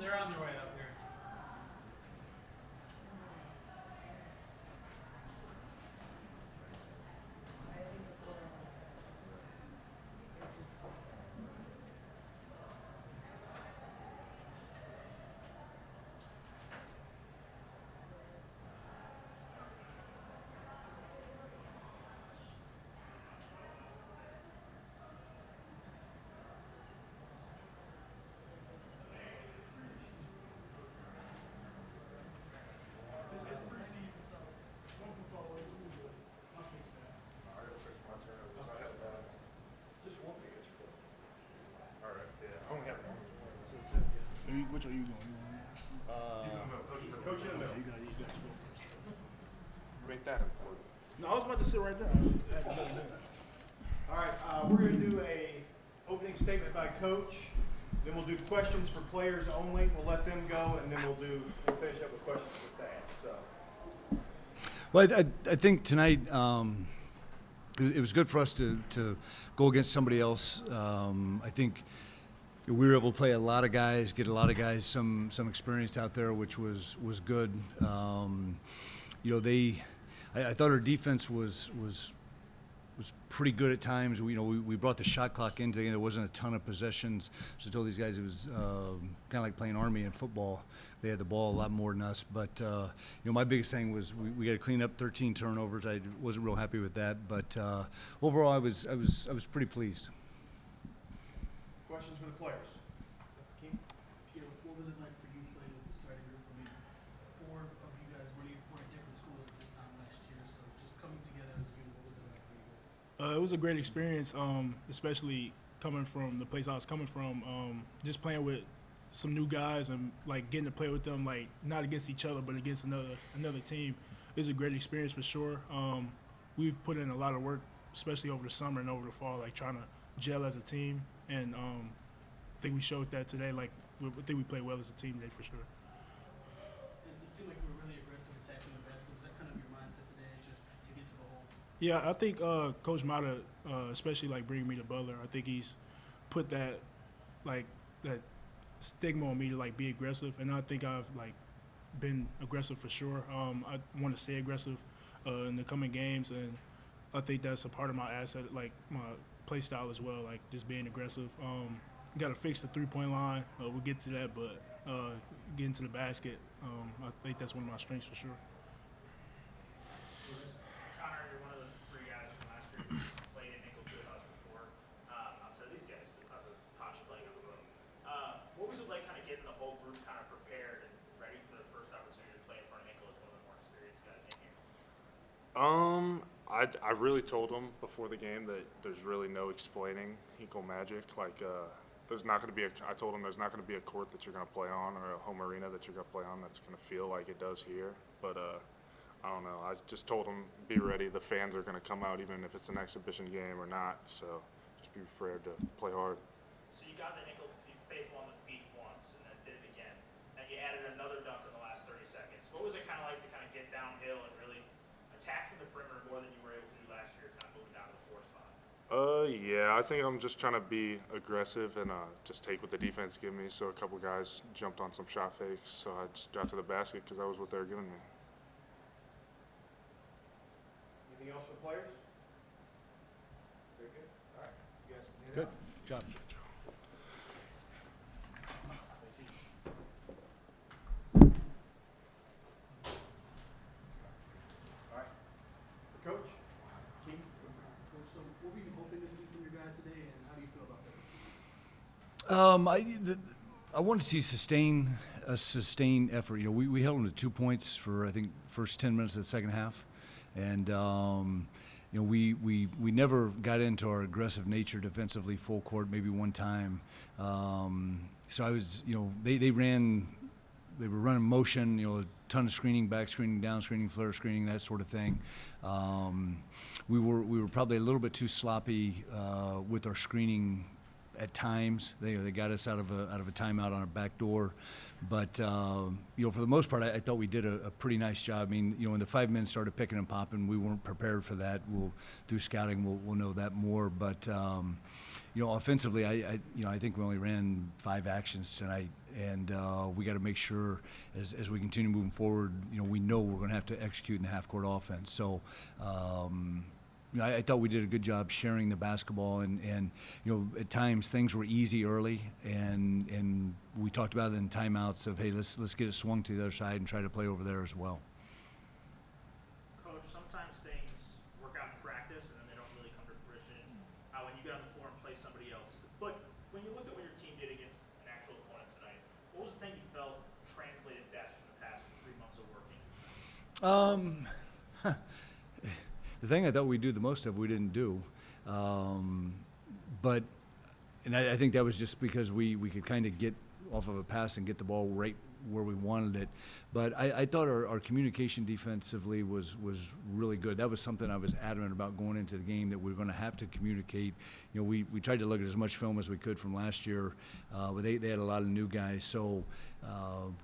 they're on their way up here. Which are you going? Coach in the middle. You got to go first. Make that important. No, I was about to sit right there. All right, we're going to do a opening statement by Coach. Then we'll do questions for players only. We'll let them go, and then we'll finish up with questions for staff. So. Well, I think tonight it was good for us to go against somebody else. I think we were able to play a lot of guys, get a lot of guys some experience out there, which was good. I thought our defense was pretty good at times. We brought the shot clock into it. There wasn't a ton of possessions. So I told these guys it was kind of like playing Army in football. They had the ball a lot more than us. But my biggest thing was we got to clean up 13 turnovers. I wasn't real happy with that. But overall, I was pretty pleased. Questions for the players? Pierre, what was it like for you playing with the starting group? I mean, 4 of you guys were at different schools at this time last year, so just coming together as a unit, what was it like for you? It was a great experience, especially coming from the place I was coming from. Just playing with some new guys and like getting to play with them, like not against each other, but against another team. It was a great experience for sure. We've put in a lot of work, especially over the summer and over the fall, like trying to gel as a team. And I think we showed that today. Like, I think we played well as a team today for sure. And it seemed like you were really aggressive attacking the basket. Was that kind of your mindset today, is just to get to the hole? Yeah, I think Coach Mata, especially like bringing me to Butler, I think he's put that stigma on me to like be aggressive, and I think I've like been aggressive for sure. I want to stay aggressive in the coming games, and I think that's a part of my asset, like my play style as well, like just being aggressive. Got to fix the three-point line. We'll get to that, but getting to the basket, I think that's one of my strengths for sure. Connor, you're one of the 3 guys from last year who's played in Hinkle Fieldhouse before. Outside of these guys, the posh playing on the road. What was it like kind of getting the whole group kind of prepared and ready for their first opportunity to play in front of Hinkle as one of the more experienced guys in here? I really told them before the game that there's really no explaining Hinkle magic. Like, there's not going to be I told them there's not going to be a court that you're going to play on or a home arena that you're going to play on that's going to feel like it does here. But I don't know. I just told them be ready. The fans are going to come out even if it's an exhibition game or not. So just be prepared to play hard. So you got the Hinkle faithful on the feet once and then did it again. And you added another dunk in the last 30 seconds. What was it kind of like to kind of get downhill and really attack from the perimeter more than you were able to do last year, kind of moving down to the 4 spot? Yeah, I think I'm just trying to be aggressive and just take what the defense give me. So a couple guys jumped on some shot fakes, so I just got to the basket because that was what they were giving me. Anything else for the players? Very good. All right, you guys can Good job. All right. For Coach, Keith. Coach, so what were you hoping to see from your guys today, and how do you feel about that performance? I want to see a sustained effort. We held them to 2 points for I think first 10 minutes of the second half, and we never got into our aggressive nature defensively full court, maybe one time. So I was, they were running motion, a ton of screening, back screening, down screening, flare screening, that sort of thing. We were probably a little bit too sloppy with our screening at times. They got us out of a timeout on our back door. But, for the most part, I thought we did a pretty nice job. I mean, when the 5 men started picking and popping, we weren't prepared for that. Through scouting, we'll know that more. But, offensively, I think we only ran 5 actions tonight. And we got to make sure as we continue moving forward, we know we're going to have to execute in the half-court offense. So, I thought we did a good job sharing the basketball, and at times things were easy early, and we talked about it in timeouts of, hey, let's get it swung to the other side and try to play over there as well. Coach, sometimes things work out in practice and then they don't really come to fruition when you get on the floor and play somebody else. But when you looked at what your team did against an actual opponent tonight, what was the thing you felt translated best from the past 3 months of working? The thing I thought we'd do the most of, we didn't do. But I think that was just because we could kind of get off of a pass and get the ball right where we wanted it. But I thought our communication defensively was really good. That was something I was adamant about going into the game, that we were going to have to communicate. We tried to look at as much film as we could from last year, but they had a lot of new guys. So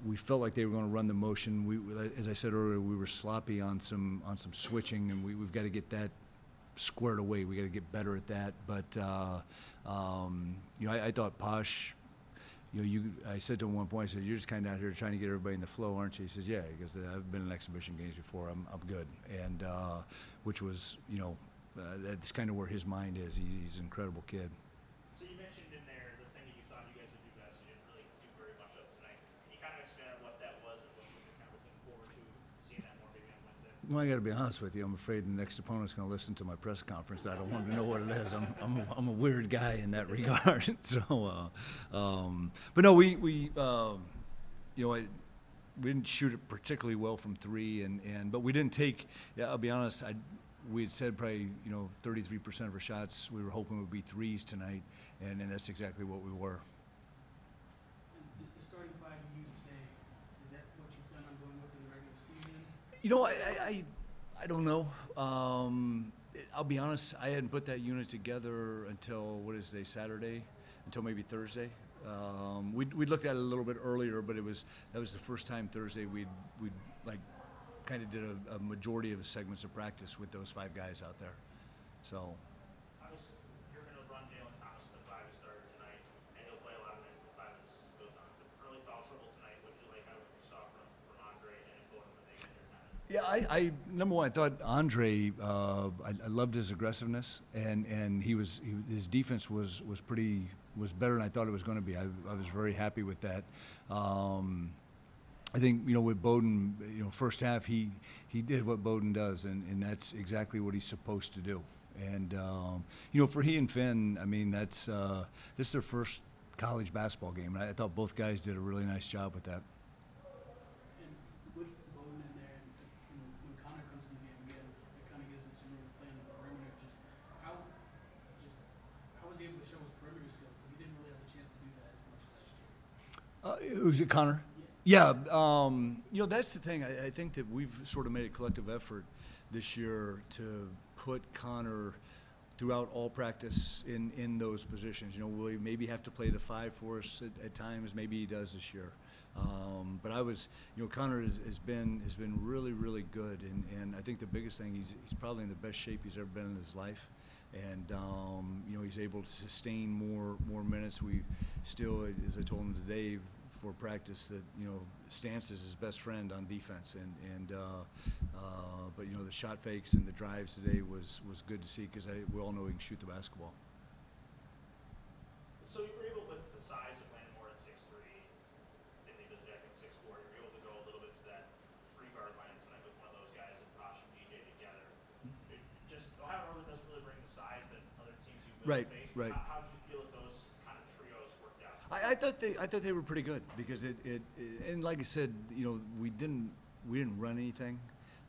we felt like they were going to run the motion. As I said earlier, we were sloppy on some switching, and we've got to get that squared away. We got to get better at that. But I thought Posh. I said to him at one point, I said, "You're just kind of out here trying to get everybody in the flow, aren't you?" He says, "Yeah," because I've been in exhibition games before. I'm good, and which was, that's kind of where his mind is. He's an incredible kid. So you mentioned in there the thing that you thought you guys would do best. You didn't really do very much of tonight. Can you kind of expand on what that was and what you're kind of looking forward to seeing that more maybe on Wednesday? Well, I got to be honest with you. I'm afraid the next opponent's going to listen to my press conference. I don't want to know what it is. I'm a weird guy in that regard. So, but no, we didn't shoot it particularly well from 3, but we didn't take. Yeah, I'll be honest. We had said probably 33% of our shots we were hoping would be 3s tonight, and that's exactly what we were. The starting 5 you used today, is that what you plan on going with in the regular season? I don't know. I'll be honest. I hadn't put that unit together until Saturday, until maybe Thursday. We looked at it a little bit earlier, but that was the first time Thursday we'd like kind of did a majority of the segments of practice with those 5 guys out there. So. Obviously, you're going to run Jalen Thomas in the 5 to start tonight, and he'll play a lot of minutes in the 5 as this goes on. The early foul trouble tonight, what did you like out of what you saw from Andre and Bowden when they get their time? Yeah, I number one, I thought Andre. I loved his aggressiveness, and his defense was better than I thought it was going to be. I was very happy with that. I think with Bowden, first half he did what Bowden does, and that's exactly what he's supposed to do. And for he and Finn, I mean this is their first college basketball game, and I thought both guys did a really nice job with that. And with Bowden in there, and when Connor comes in the game again, it kind of gives him some room to play on the perimeter. How was he able to show his perimeter skills? Because he didn't really have a chance to do that as much last year. Who's it, Connor? Yes. Yeah, that's the thing. I think that we've sort of made a collective effort this year to put Connor throughout all practice in those positions. Will he maybe have to play the 5 for us at times? Maybe he does this year. But Connor has been really, really good, and I think the biggest thing, he's probably in the best shape he's ever been in his life. And he's able to sustain more minutes. We still, as I told him today, for practice, that Stance is his best friend on defense, but the shot fakes and the drives today was good to see, because we all know he can shoot the basketball. So you were able, with the size of Landon Moore at 6'3", Finley Bizjack at 6'4", you were able to go a little bit to that 3-guard line tonight with one of those guys and Posh and DJ together. Just Ohio Northern doesn't really bring the size that other teams you will face. Right. How did you feel that those kind of trios worked out? I thought they were pretty good, because it and like I said, we didn't run anything,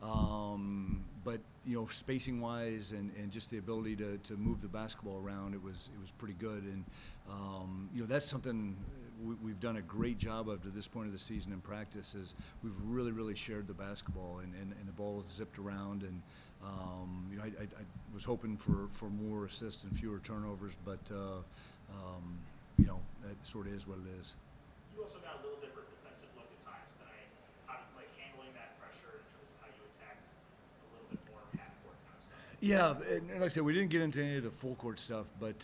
but spacing wise and just the ability to move the basketball around, it was pretty good. And that's something we've done a great job of to this point of the season in practice, is we've really shared the basketball, and the ball is zipped around, and I was hoping for more assists and fewer turnovers, but sort of is what it is. You also got a little different defensive look at times tonight. How, like handling that pressure in terms of how you attacked a little bit more half court kind of stuff. Yeah, and like I said, we didn't get into any of the full court stuff, but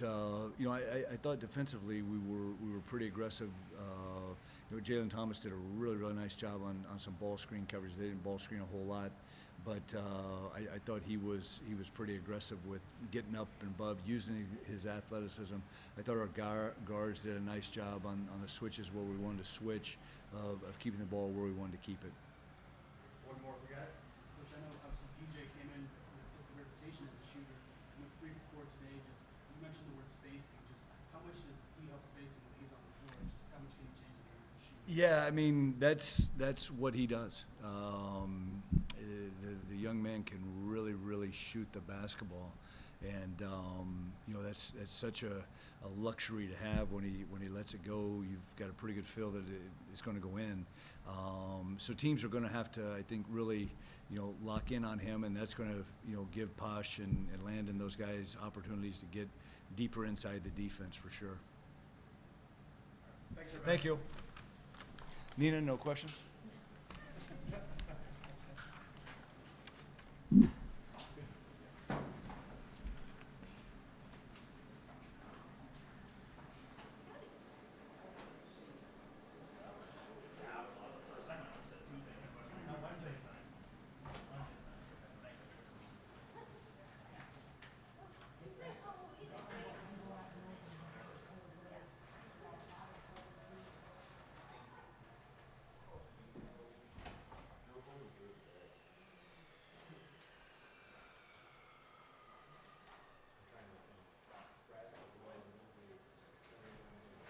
you know, I thought defensively we were pretty aggressive. You know, Jalen Thomas did a really nice job on some ball screen coverage. They didn't ball screen a whole lot, but I thought he was pretty aggressive with getting up and above, using his athleticism. I thought our guards did a nice job on the switches where we wanted to switch, of keeping the ball where we wanted to keep it. One more, we got it? Coach, I know obviously DJ came in with a reputation as a shooter. He went 3 for 4 today. Just you mentioned the word spacing. Just how much does he help spacing when he's on the floor? Just how much can he change the game with the shooting? Yeah, I mean that's what he does. The young man can really shoot the basketball, and you know that's such a luxury to have when he lets it go. You've got a pretty good feel that it's going to go in. So teams are going to have to, I think, really lock in on him, and that's going to give Posh and Landon, those guys, opportunities to get deeper inside the defense for sure. Thanks, everybody. Thank you. Nina, no questions?